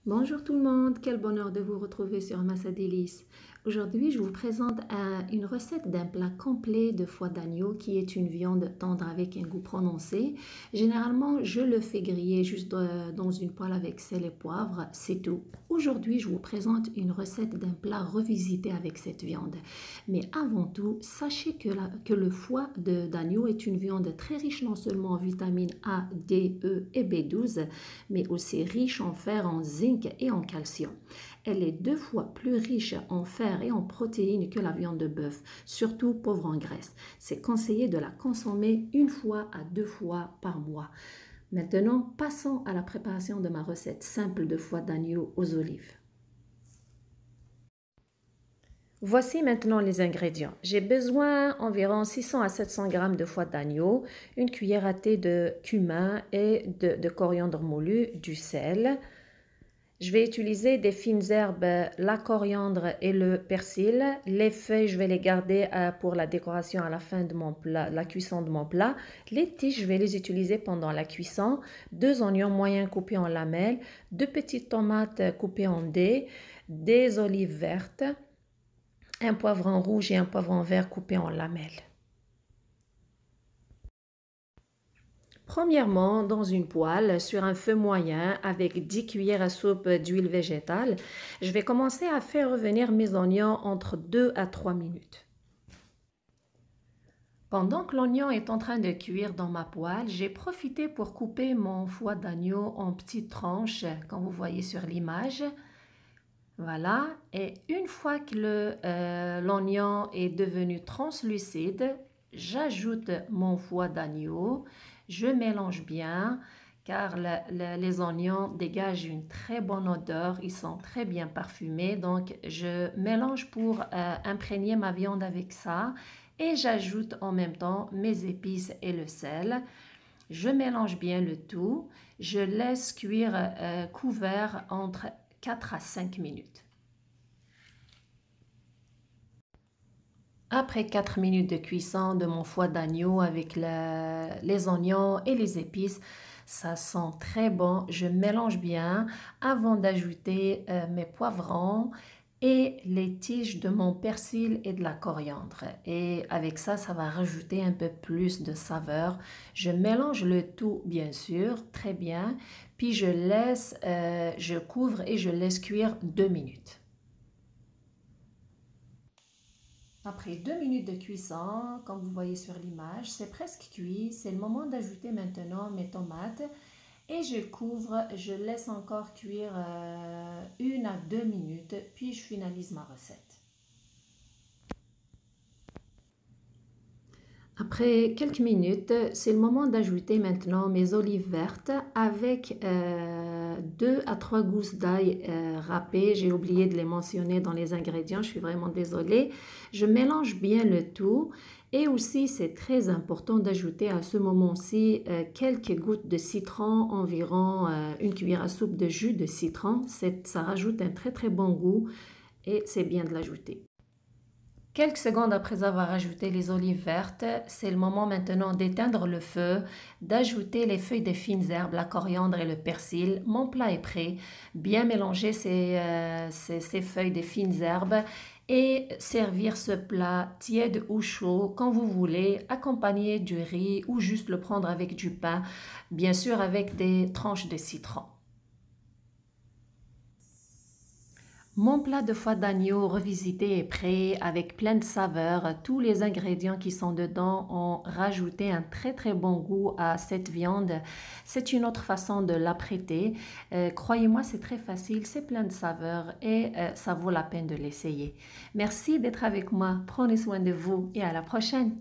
Bonjour tout le monde, quel bonheur de vous retrouver sur Massa Délices. Aujourd'hui, je vous présente une recette d'un plat complet de foie d'agneau qui est une viande tendre avec un goût prononcé. Généralement, je le fais griller juste dans une poêle avec sel et poivre, c'est tout. Aujourd'hui, je vous présente une recette d'un plat revisité avec cette viande. Mais avant tout, sachez que le foie d'agneau est une viande très riche non seulement en vitamines A, D, E et B12, mais aussi riche en fer, en zinc et en calcium. Elle est 2 fois plus riche en fer et en protéines que la viande de bœuf, surtout pauvre en graisse. C'est conseillé de la consommer 1 à 2 fois par mois. Maintenant, passons à la préparation de ma recette simple de foie d'agneau aux olives. Voici maintenant les ingrédients. J'ai besoin environ 600 à 700 g de foie d'agneau, une cuillère à thé de cumin et de coriandre moulu, du sel. Je vais utiliser des fines herbes, la coriandre et le persil. Les feuilles, je vais les garder pour la décoration à la fin de mon plat, la cuisson de mon plat. Les tiges, je vais les utiliser pendant la cuisson. 2 oignons moyens coupés en lamelles, 2 petites tomates coupées en dés, des olives vertes, un poivron rouge et un poivron vert coupés en lamelles. Premièrement, dans une poêle, sur un feu moyen, avec 10 cuillères à soupe d'huile végétale, je vais commencer à faire revenir mes oignons entre 2 à 3 minutes. Pendant que l'oignon est en train de cuire dans ma poêle, j'ai profité pour couper mon foie d'agneau en petites tranches, comme vous voyez sur l'image. Voilà, et une fois que l'oignon est devenu translucide, j'ajoute mon foie d'agneau, je mélange bien car les oignons dégagent une très bonne odeur, ils sont très bien parfumés, donc je mélange pour imprégner ma viande avec ça et j'ajoute en même temps mes épices et le sel. Je mélange bien le tout, je laisse cuire couvert entre 4 à 5 minutes. Après 4 minutes de cuisson de mon foie d'agneau avec les oignons et les épices, ça sent très bon. Je mélange bien avant d'ajouter mes poivrons et les tiges de mon persil et de la coriandre. Et avec ça, ça va rajouter un peu plus de saveur. Je mélange le tout, bien sûr, très bien. Puis je couvre et je laisse cuire 2 minutes. Après 2 minutes de cuisson, comme vous voyez sur l'image, c'est presque cuit. C'est le moment d'ajouter maintenant mes tomates. Et je couvre, je laisse encore cuire 1 à 2 minutes, puis je finalise ma recette. Après quelques minutes, c'est le moment d'ajouter maintenant mes olives vertes avec 2 à 3 gousses d'ail râpées. J'ai oublié de les mentionner dans les ingrédients, je suis vraiment désolée. Je mélange bien le tout et aussi c'est très important d'ajouter à ce moment-ci quelques gouttes de citron, environ 1 cuillère à soupe de jus de citron. Ça rajoute un très très bon goût et c'est bien de l'ajouter. Quelques secondes après avoir ajouté les olives vertes, c'est le moment maintenant d'éteindre le feu, d'ajouter les feuilles de fines herbes, la coriandre et le persil. Mon plat est prêt. Bien mélanger ces feuilles de fines herbes et servir ce plat tiède ou chaud, quand vous voulez, accompagné du riz ou juste le prendre avec du pain, bien sûr avec des tranches de citron. Mon plat de foie d'agneau revisité est prêt avec plein de saveurs. Tous les ingrédients qui sont dedans ont rajouté un très très bon goût à cette viande. C'est une autre façon de l'apprêter. Croyez-moi, c'est très facile, c'est plein de saveurs et ça vaut la peine de l'essayer. Merci d'être avec moi. Prenez soin de vous et à la prochaine.